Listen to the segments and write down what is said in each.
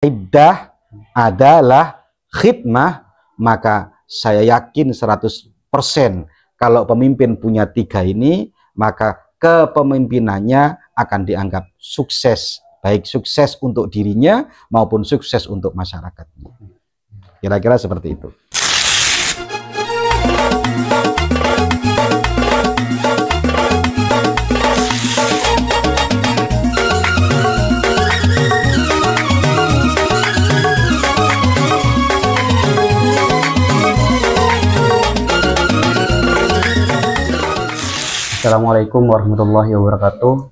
Hiddah adalah khidmah, maka saya yakin 100% kalau pemimpin punya 3 ini, maka kepemimpinannya akan dianggap sukses, baik sukses untuk dirinya maupun sukses untuk masyarakatnya. Kira-kira seperti itu. Assalamualaikum warahmatullahi wabarakatuh.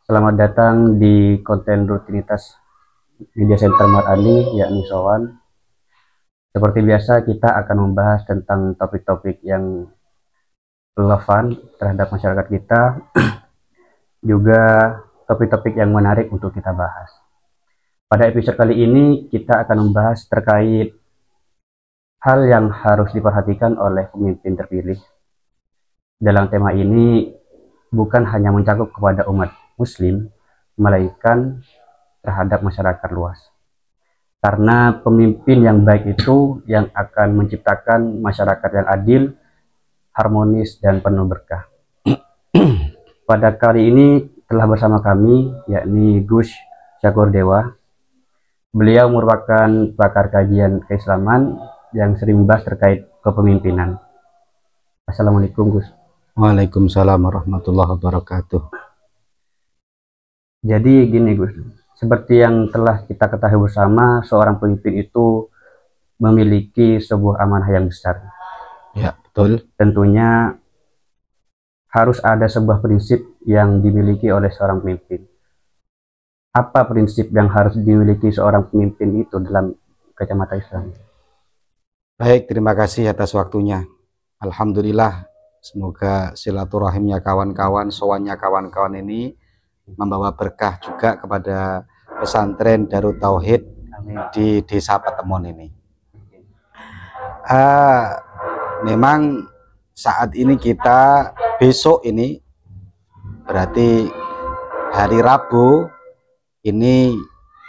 Selamat datang di konten rutinitas Media Center Mar'ani, yakni Sowan. Seperti biasa, kita akan membahas tentang topik-topik yang relevan terhadap masyarakat kita, juga topik-topik yang menarik untuk kita bahas. Pada episode kali ini, kita akan membahas terkait hal yang harus diperhatikan oleh pemimpin terpilih. Dalam tema ini bukan hanya mencakup kepada umat muslim, melainkan terhadap masyarakat luas. Karena pemimpin yang baik itu yang akan menciptakan masyarakat yang adil, harmonis, dan penuh berkah. Pada kali ini telah bersama kami, yakni Gus Syakur Dewa. Beliau merupakan pakar kajian keislaman yang sering membahas terkait kepemimpinan. Assalamualaikum, Gus. Waalaikumsalam warahmatullahi wabarakatuh. Jadi gini, Gus, seperti yang telah kita ketahui bersama, seorang pemimpin itu memiliki sebuah amanah yang besar. Ya, betul. Tentunya harus ada sebuah prinsip yang dimiliki oleh seorang pemimpin. Apa prinsip yang harus dimiliki seorang pemimpin itu dalam kacamata Islam? Baik, terima kasih atas waktunya. Alhamdulillah, semoga silaturahimnya kawan-kawan, sowannya kawan-kawan ini membawa berkah juga kepada pesantren Darut Tauhid di Desa Patemon ini. Memang saat ini kita, besok ini berarti hari Rabu ini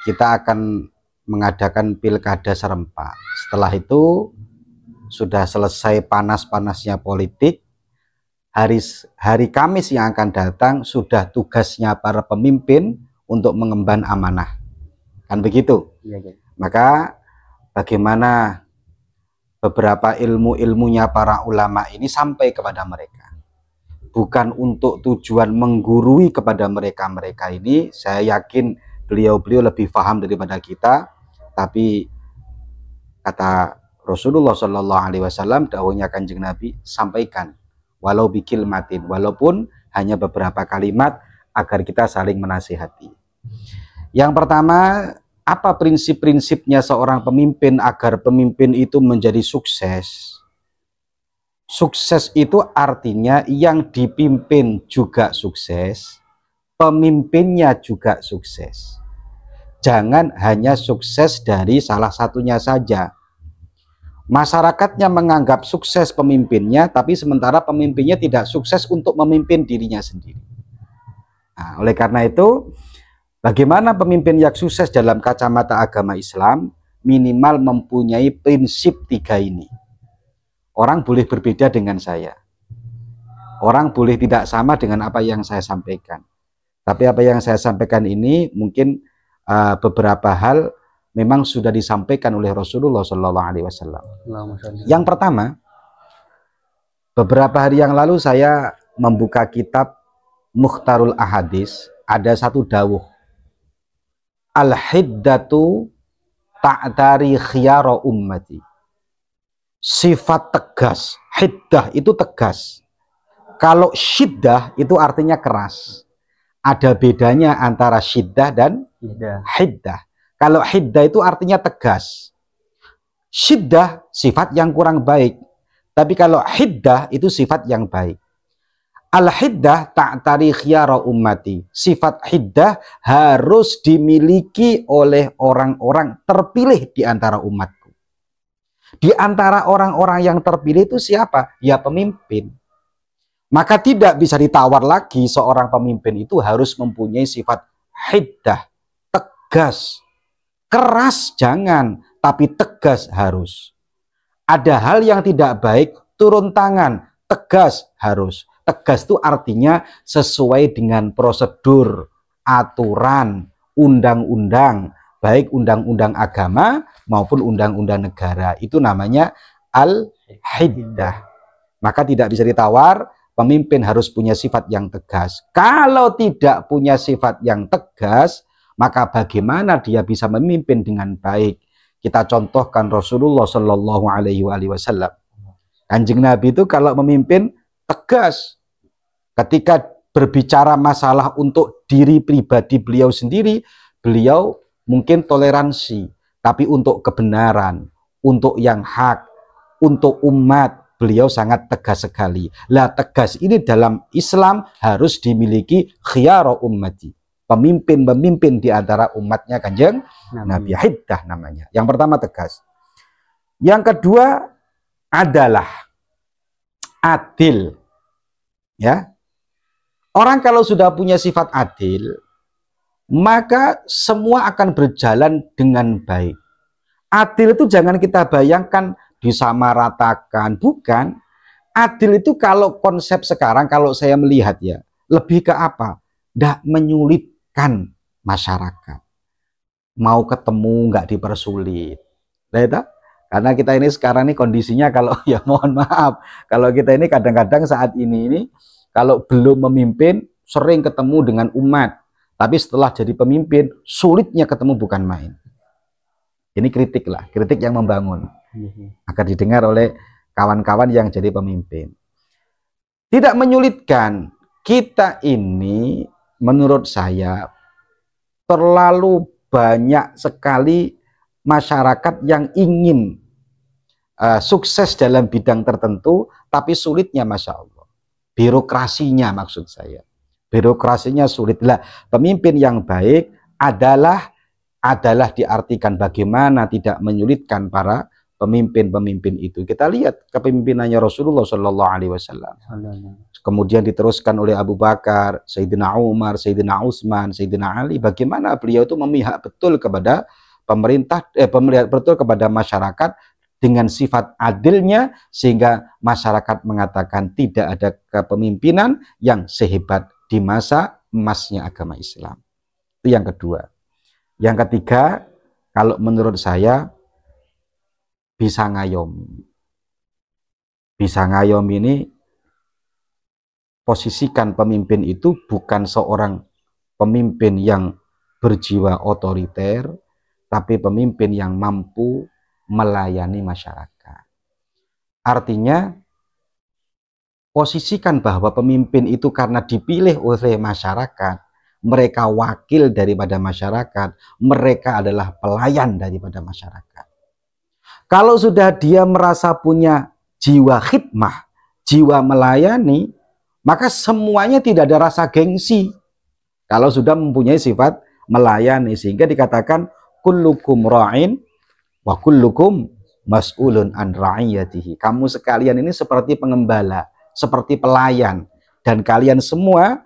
kita akan mengadakan pilkada serempak. Setelah itu sudah selesai panas-panasnya politik. Hari Kamis yang akan datang sudah tugasnya para pemimpin untuk mengemban amanah, kan begitu? Ya, ya. Maka bagaimana beberapa ilmu-ilmunya para ulama ini sampai kepada mereka, bukan untuk tujuan menggurui kepada mereka ini. Saya yakin beliau-beliau lebih paham daripada kita, tapi kata Rasulullah Shallallahu Alaihi Wasallam, dawuhnya Kanjeng Nabi, sampaikan walau bikil matin, walaupun hanya beberapa kalimat, agar kita saling menasihati. Yang pertama, apa prinsip-prinsipnya seorang pemimpin agar pemimpin itu menjadi sukses? Sukses itu artinya yang dipimpin juga sukses, pemimpinnya juga sukses. Jangan hanya sukses dari salah satunya saja. Masyarakatnya menganggap sukses pemimpinnya, tapi sementara pemimpinnya tidak sukses untuk memimpin dirinya sendiri. Nah, oleh karena itu, bagaimana pemimpin yang sukses dalam kacamata agama Islam? Minimal mempunyai prinsip 3 ini. Orang boleh berbeda dengan saya. Orang boleh tidak sama dengan apa yang saya sampaikan. Tapi apa yang saya sampaikan ini mungkin beberapa hal memang sudah disampaikan oleh Rasulullah Shallallahu Alaihi Wasallam. Yang pertama, beberapa hari yang lalu saya membuka kitab Mukhtarul Ahadis. Ada satu dawuh, al-hiddatu ta'tari khiyara ummati. Sifat tegas, hiddah itu tegas. Kalau syiddah itu artinya keras. Ada bedanya antara syiddah dan hiddah. Kalau hiddah itu artinya tegas. Syiddah sifat yang kurang baik. Tapi kalau hiddah itu sifat yang baik. Al-hiddah ta'tari khiyara ummati. Sifat hiddah harus dimiliki oleh orang-orang terpilih di antara umatku. Di antara orang-orang yang terpilih itu siapa? Ya pemimpin. Maka tidak bisa ditawar lagi seorang pemimpin itu harus mempunyai sifat hiddah, tegas, Keras jangan, tapi tegas harus. Ada hal yang tidak baik, turun tangan, tegas harus. Tegas itu artinya sesuai dengan prosedur, aturan, undang-undang, baik undang-undang agama maupun undang-undang negara. Itu namanya al-hiddah. Maka tidak bisa ditawar, pemimpin harus punya sifat yang tegas. Kalau tidak punya sifat yang tegas, maka bagaimana dia bisa memimpin dengan baik? Kita contohkan Rasulullah Shallallahu Alaihi Wasallam. Kanjeng Nabi itu kalau memimpin tegas. Ketika berbicara masalah untuk diri pribadi beliau sendiri, beliau mungkin toleransi. Tapi untuk kebenaran, untuk yang hak, untuk umat, beliau sangat tegas sekali. Lah tegas ini dalam Islam harus dimiliki khiyara ummati. Pemimpin-pemimpin di antara umatnya Kanjeng Nabi. Hiddah namanya. Yang pertama tegas. Yang kedua adalah adil. Ya. Orang kalau sudah punya sifat adil, maka semua akan berjalan dengan baik. Adil itu jangan kita bayangkan disamaratakan, bukan. Adil itu kalau konsep sekarang, kalau saya melihat ya, lebih ke apa? Tidak menyulitkan masyarakat. Mau ketemu nggak dipersulit. Karena kita ini sekarang ini kondisinya kalau ya mohon maaf, kalau kita ini kadang-kadang saat ini kalau belum memimpin sering ketemu dengan umat, tapi setelah jadi pemimpin sulitnya ketemu bukan main. Ini kritik lah, kritik yang membangun agar didengar oleh kawan-kawan yang jadi pemimpin. Tidak menyulitkan. Kita ini menurut saya terlalu banyak sekali masyarakat yang ingin sukses dalam bidang tertentu, tapi sulitnya Masya Allah. Birokrasinya maksud saya. Birokrasinya sulit. Lah, pemimpin yang baik adalah diartikan bagaimana tidak menyulitkan para pemimpin-pemimpin itu. Kita lihat kepemimpinannya Rasulullah Shallallahu Alaihi Wasallam. Kemudian diteruskan oleh Abu Bakar, Sayyidina Umar, Sayyidina Utsman, Sayyidina Ali. Bagaimana beliau itu memihak betul kepada pemerintah, memihak betul kepada masyarakat dengan sifat adilnya sehingga masyarakat mengatakan tidak ada kepemimpinan yang sehebat di masa emasnya agama Islam. Itu yang kedua. Yang ketiga, kalau menurut saya bisa ngayomi. Bisa ngayomi ini posisikan pemimpin itu bukan seorang pemimpin yang berjiwa otoriter, tapi pemimpin yang mampu melayani masyarakat. Artinya, posisikan bahwa pemimpin itu karena dipilih oleh masyarakat, mereka wakil daripada masyarakat, mereka adalah pelayan daripada masyarakat. Kalau sudah dia merasa punya jiwa khidmah, jiwa melayani, maka semuanya tidak ada rasa gengsi. Kalau sudah mempunyai sifat melayani, sehingga dikatakan kullukum ra'in wa kullukum mas'ulun an ra'iyatihi. Kamu sekalian ini seperti pengembala, seperti pelayan, dan kalian semua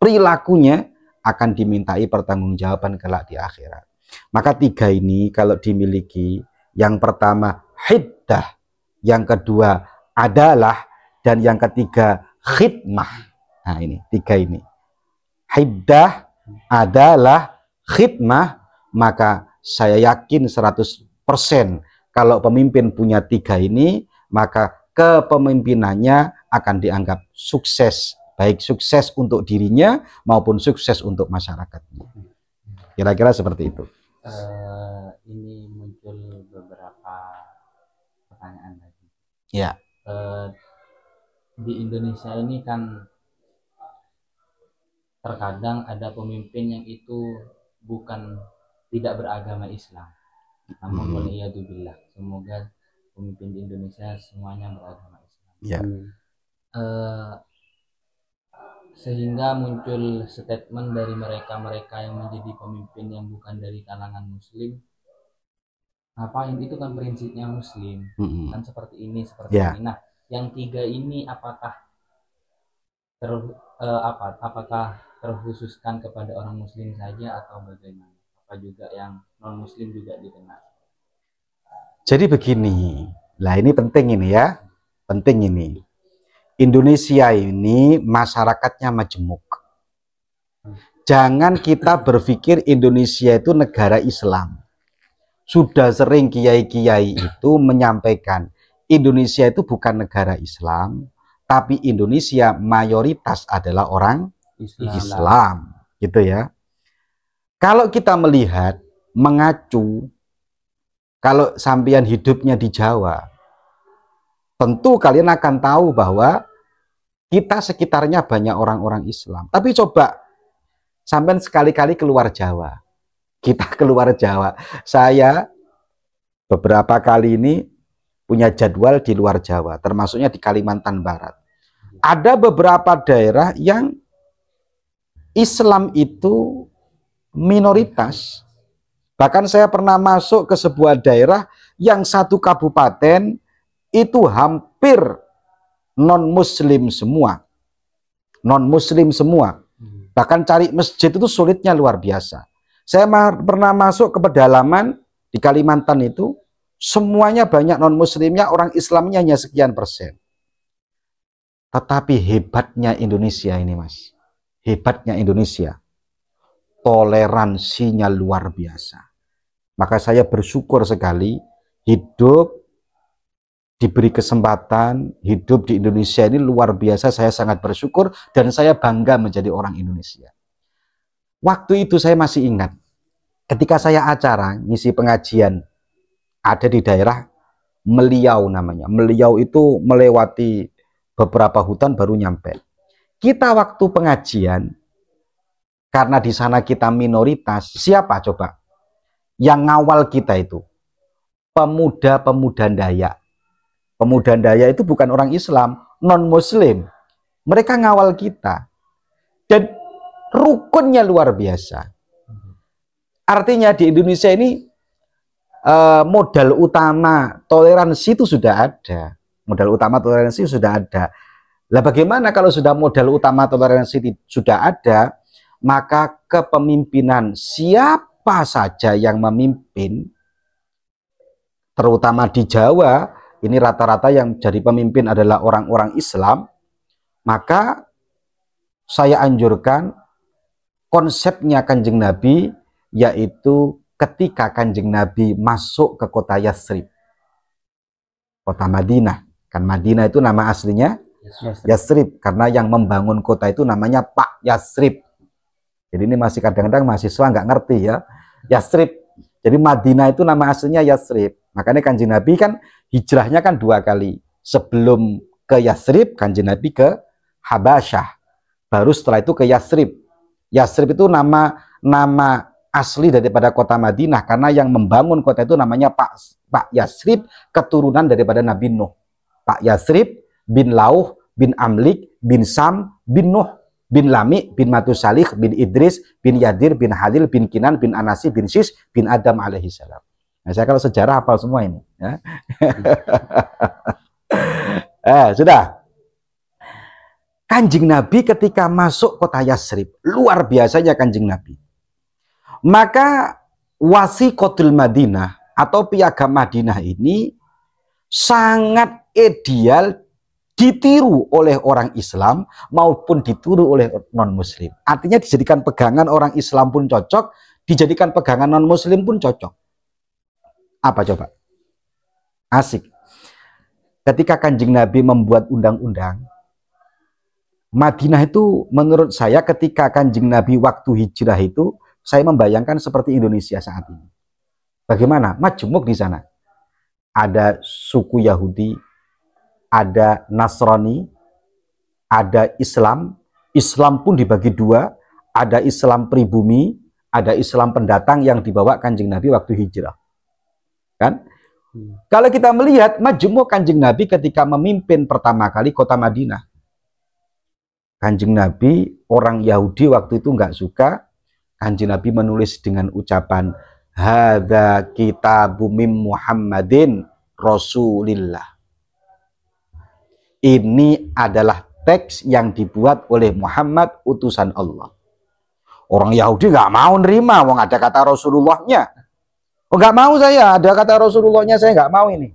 perilakunya akan dimintai pertanggungjawaban kelak di akhirat. Maka tiga ini kalau dimiliki, yang pertama hiddah, yang kedua adalah, dan yang ketiga khidmah. Nah ini, tiga ini. Hiddah, adalah, khidmah, maka saya yakin 100% kalau pemimpin punya tiga ini, maka kepemimpinannya akan dianggap sukses. Baik sukses untuk dirinya maupun sukses untuk masyarakatnya. Kira-kira seperti itu. Ini muncul beberapa pertanyaan lagi. Ya. Di Indonesia ini kan terkadang ada pemimpin yang itu bukan tidak beragama Islam. Namun waliyadzubillah, semoga pemimpin di Indonesia semuanya beragama Islam. Ya. Sehingga muncul statement dari mereka-mereka yang menjadi pemimpin yang bukan dari kalangan muslim, ngapain, itu kan prinsipnya muslim, kan seperti ini, seperti ini. Nah, yang tiga ini apakah apakah terkhususkan kepada orang muslim saja atau bagaimana? apa juga yang non muslim juga dikenal. Jadi begini, lah ini penting ini ya, penting ini. Indonesia ini masyarakatnya majemuk. Jangan kita berpikir Indonesia itu negara Islam. Sudah sering kiai-kiai itu menyampaikan Indonesia itu bukan negara Islam, tapi Indonesia mayoritas adalah orang Islam, gitu ya. Kalau kita melihat, mengacu, kalau sampean hidupnya di Jawa, tentu kalian akan tahu bahwa kita sekitarnya banyak orang-orang Islam. Tapi coba sampean sekali-kali keluar Jawa. Kita keluar Jawa. Saya beberapa kali ini punya jadwal di luar Jawa, termasuknya di Kalimantan Barat. Ada beberapa daerah yang Islam itu minoritas. Bahkan saya pernah masuk ke sebuah daerah yang satu kabupaten itu hampir non-muslim semua. Non-muslim semua. Bahkan cari masjid itu sulitnya luar biasa. Saya pernah masuk ke pedalaman di Kalimantan itu, semuanya banyak non-muslimnya, orang Islamnya hanya sekian persen. Tetapi hebatnya Indonesia ini, Mas. Hebatnya Indonesia. Toleransinya luar biasa. Maka saya bersyukur sekali hidup, diberi kesempatan hidup di Indonesia ini luar biasa. Saya sangat bersyukur dan saya bangga menjadi orang Indonesia. Waktu itu saya masih ingat ketika saya acara ngisi pengajian ada di daerah Meliau namanya. Meliau itu melewati beberapa hutan baru nyampe. Kita waktu pengajian karena di sana kita minoritas, siapa coba yang ngawal kita itu? Pemuda-pemuda Dayak. Pemuda Dayak itu bukan orang Islam, non-muslim. Mereka ngawal kita. Dan rukunnya luar biasa. Artinya di Indonesia ini modal utama toleransi itu sudah ada. Modal utama toleransi sudah ada. Lah bagaimana kalau sudah modal utama toleransi sudah ada, maka kepemimpinan siapa saja yang memimpin, terutama di Jawa, ini rata-rata yang jadi pemimpin adalah orang-orang Islam, maka saya anjurkan konsepnya Kanjeng Nabi, yaitu ketika Kanjeng Nabi masuk ke kota Yathrib, kota Madinah. Kan Madinah itu nama aslinya Yathrib, karena yang membangun kota itu namanya Pak Yathrib. Jadi ini masih kadang-kadang mahasiswa nggak ngerti ya, Yathrib. Jadi Madinah itu nama aslinya Yathrib. Makanya Kanjeng Nabi kan hijrahnya kan 2 kali. Sebelum ke Yathrib, Kanjeng Nabi ke Habasyah. Baru setelah itu ke Yathrib. Yathrib itu nama asli daripada kota Madinah, karena yang membangun kota itu namanya Pak Yathrib, keturunan daripada Nabi Nuh. Pak Yathrib bin Lauh bin Amlik bin Sam bin Nuh bin Lami bin Matusalih bin Idris bin Yadir bin Halil bin Kinan bin Anasi bin Sis bin Adam alaihissalam. Nah, saya kalau sejarah hafal semua ini. Ya. Sudah. Kanjeng Nabi ketika masuk kota Yathrib, luar biasanya Kanjeng Nabi. Maka wasiqatul Madinah atau piagam Madinah ini sangat ideal ditiru oleh orang Islam maupun ditiru oleh non-muslim. Artinya dijadikan pegangan orang Islam pun cocok, dijadikan pegangan non-muslim pun cocok. Apa coba? Asik. Ketika Kanjeng Nabi membuat undang-undang, Madinah itu menurut saya ketika Kanjeng Nabi waktu hijrah itu, saya membayangkan seperti Indonesia saat ini. Bagaimana? Majemuk di sana. Ada suku Yahudi, ada Nasrani, ada Islam. Islam pun dibagi 2, ada Islam pribumi, ada Islam pendatang yang dibawa Kanjeng Nabi waktu hijrah. Kan? Kalau kita melihat majemuk Kanjeng Nabi ketika memimpin pertama kali kota Madinah. Kanjeng Nabi, orang Yahudi waktu itu nggak suka. Kanjeng Nabi menulis dengan ucapan hadza kitabum Muhammadin Rasulillah. Ini adalah teks yang dibuat oleh Muhammad utusan Allah. Orang Yahudi nggak mau nerima, wong ada kata Rasulullahnya. Oh nggak mau saya, ada kata Rasulullahnya saya nggak mau ini.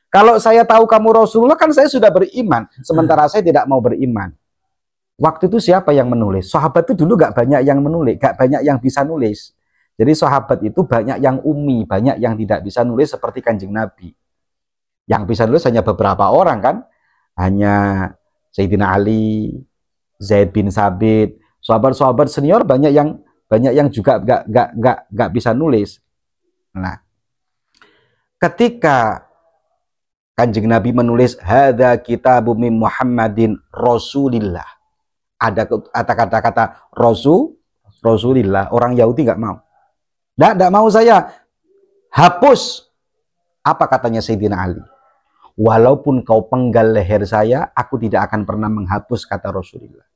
Kalau saya tahu kamu Rasulullah kan saya sudah beriman, sementara saya tidak mau beriman. Waktu itu siapa yang menulis? Sahabat itu dulu nggak banyak yang menulis, nggak banyak yang bisa nulis. Jadi sahabat itu banyak yang ummi, banyak yang tidak bisa nulis seperti Kanjeng Nabi. Yang bisa nulis hanya beberapa orang kan, hanya Sayyidina Ali, Zaid bin Sabit, sahabat-sahabat senior banyak yang juga nggak bisa nulis. Nah, ketika Kanjeng Nabi menulis hadza kitabu min Muhammadin Rasulillah, ada kata-kata Rasulillah, orang Yahudi nggak mau. Nggak mau saya, hapus. Apa katanya Sayyidina Ali? Walaupun kau penggal leher saya, aku tidak akan pernah menghapus kata Rasulullah.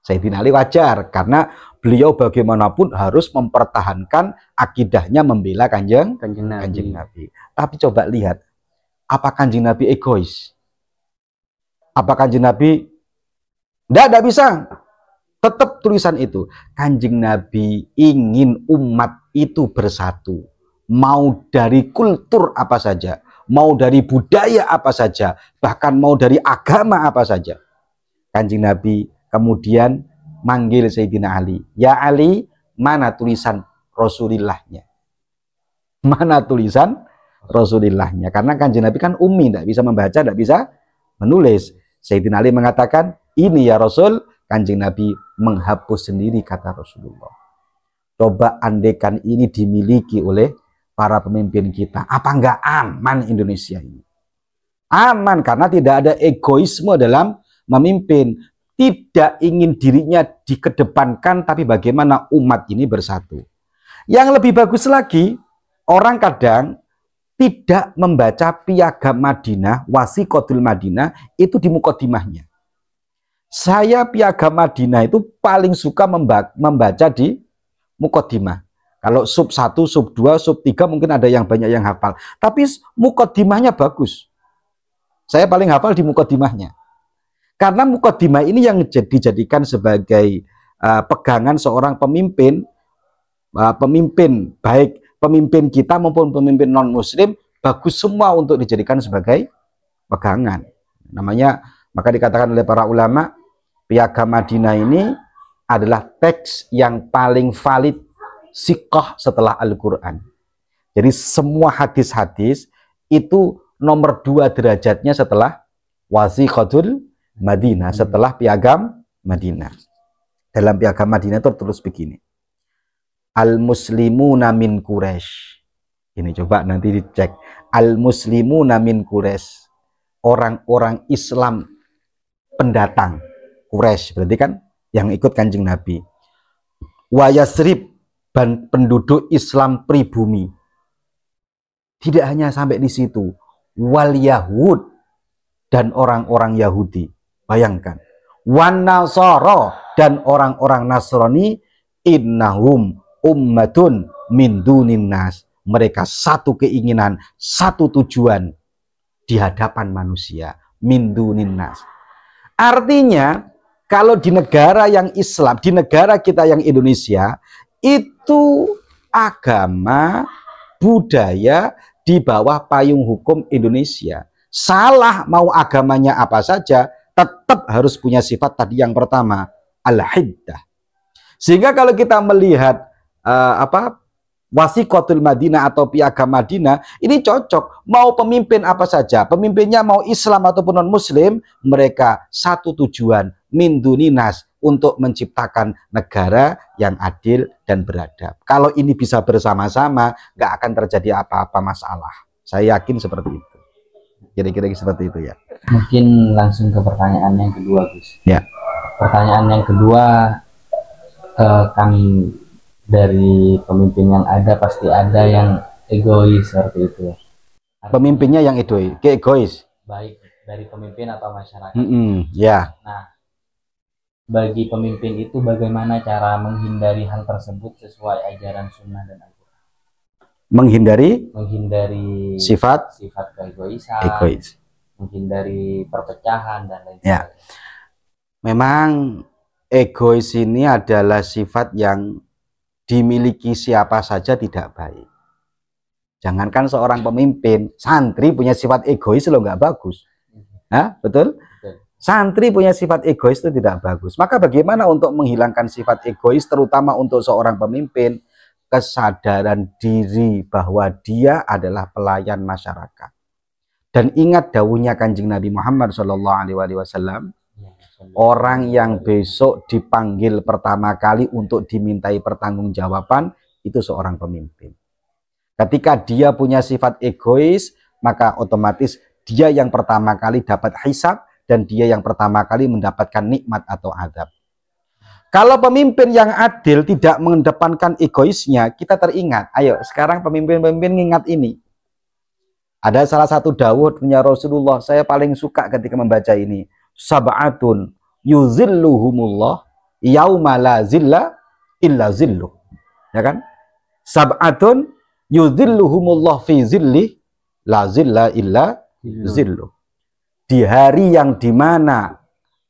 Sayyidina Ali wajar, karena beliau bagaimanapun harus mempertahankan akidahnya membela Kanjeng Nabi. Tapi coba lihat, apa Kanjeng Nabi egois? Apa Kanjeng Nabi tidak bisa? Tetap tulisan itu. Kanjeng Nabi ingin umat itu bersatu. Mau dari kultur apa saja, mau dari budaya apa saja, bahkan mau dari agama apa saja. Kanjeng Nabi kemudian manggil Sayyidina Ali. Ya Ali, mana tulisan Rasulillahnya? Mana tulisan Rasulillahnya? Karena Kanjeng Nabi kan ummi, tidak bisa membaca, tidak bisa menulis. Sayyidina Ali mengatakan, ini ya Rasul. Kanjeng Nabi menghapus sendiri kata Rasulullah. Coba andaikan ini dimiliki oleh para pemimpin kita, apa enggak aman Indonesia ini? Aman, karena tidak ada egoisme dalam memimpin. Tidak ingin dirinya dikedepankan, tapi bagaimana umat ini bersatu. Yang lebih bagus lagi, orang kadang tidak membaca Piagam Madinah, Wasiqatul Madinah, itu di mukadimahnya. Saya Piagam Madinah itu paling suka membaca di mukadimah. Kalau sub 1, sub 2, sub 3 mungkin ada yang banyak yang hafal. Tapi mukadimahnya bagus. Saya paling hafal di mukadimahnya. Karena mukadimah ini yang dijadikan sebagai pegangan seorang pemimpin, baik pemimpin kita maupun pemimpin non-muslim, bagus semua untuk dijadikan sebagai pegangan. Namanya, maka dikatakan oleh para ulama, Piagam Madinah ini adalah teks yang paling valid siqah setelah Al-Quran. Jadi semua hadis-hadis itu nomor 2 derajatnya setelah Wasiqatul Madinah, setelah Piagam Madinah. Dalam Piagam Madinah itu tertulis begini. Al-muslimuna min Quraisy. Ini coba nanti dicek. Al-muslimuna min Quraisy. Orang-orang Islam pendatang. Quraisy berarti kan yang ikut Kanjeng Nabi. Wa Yasrib, penduduk Islam pribumi. Tidak hanya sampai di situ. Wal Yahud, dan orang-orang Yahudi. Bayangkan. Wan Nasara, dan orang-orang Nasrani. Innahum ummatun min dunin nas. Mereka satu keinginan, satu tujuan di hadapan manusia. Min dunin nas. Artinya, kalau di negara yang Islam, di negara kita yang Indonesia, itu agama, budaya di bawah payung hukum Indonesia. Salah mau agamanya apa saja, tetap harus punya sifat tadi yang pertama, al-hiddah. Sehingga kalau kita melihat Wasiqatul Madinah atau Piagam Madinah, ini cocok. Mau pemimpin apa saja, pemimpinnya mau Islam ataupun non-Muslim, mereka satu tujuan, min duninas, untuk menciptakan negara yang adil dan beradab. Kalau ini bisa bersama-sama, nggak akan terjadi apa-apa masalah. Saya yakin seperti itu. Kira-kira seperti itu ya. Mungkin langsung ke pertanyaan yang kedua, Gus. Ya. Pertanyaan yang kedua, kan dari pemimpin yang ada pasti ada yang egois seperti itu. Pemimpinnya yang egois. Baik dari pemimpin atau masyarakat. Ya. Nah, bagi pemimpin itu bagaimana cara menghindari hal tersebut sesuai ajaran sunnah dan Al-Quran? Menghindari sifat keegoisan, menghindari perpecahan dan lain sebagainya. Ya. Memang egois ini adalah sifat yang dimiliki siapa saja tidak baik. Jangankan seorang pemimpin, santri punya sifat egois loh, nggak bagus. Hah? Betul? Santri punya sifat egois itu tidak bagus. Maka bagaimana untuk menghilangkan sifat egois, terutama untuk seorang pemimpin? Kesadaran diri bahwa dia adalah pelayan masyarakat. Dan ingat dawuhnya Kanjeng Nabi Muhammad SAW, orang yang besok dipanggil pertama kali untuk dimintai pertanggungjawaban itu seorang pemimpin. Ketika dia punya sifat egois, maka otomatis dia yang pertama kali dapat hisab dan dia yang pertama kali mendapatkan nikmat atau adab. Kalau pemimpin yang adil tidak mengedepankan egoisnya, kita teringat. Ayo, sekarang pemimpin-pemimpin ingat ini. Ada salah satu dawuh punya Rasulullah, saya paling suka ketika membaca ini. Sab'atun yuzilluhumullah yauma la zilla illa zilluh. Ya kan? Sab'atun yuzilluhumullah fi zilli la zilla illa zilluh. Di hari yang dimana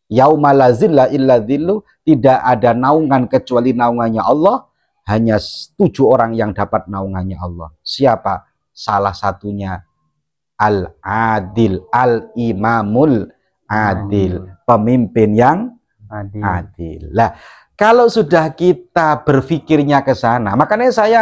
yauma la zilla illa zilluh, tidak ada naungan kecuali naungannya Allah. Hanya 7 orang yang dapat naungannya Allah. Siapa? Salah satunya al-adil, al-imamul adil, pemimpin yang adil. Lah, kalau sudah kita berpikirnya ke sana, makanya saya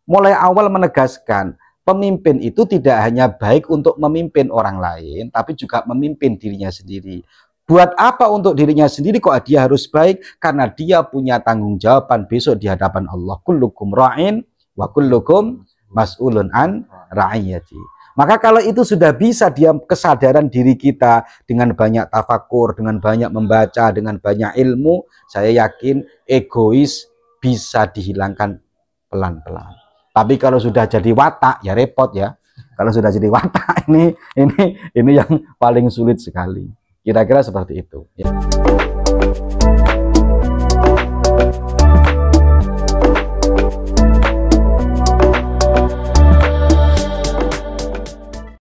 mulai awal menegaskan, pemimpin itu tidak hanya baik untuk memimpin orang lain, tapi juga memimpin dirinya sendiri. Buat apa untuk dirinya sendiri kok dia harus baik? Karena dia punya tanggung jawaban besok di hadapan Allah. Kullukum ra'in wa kullukum mas'ulun an ra'iyati. Maka kalau itu sudah bisa dia kesadaran diri kita dengan banyak tafakur, dengan banyak membaca, dengan banyak ilmu, saya yakin egois bisa dihilangkan pelan-pelan. Tapi kalau sudah jadi watak ya repot ya. Kalau sudah jadi watak ini yang paling sulit sekali. Kira-kira seperti itu. Ya.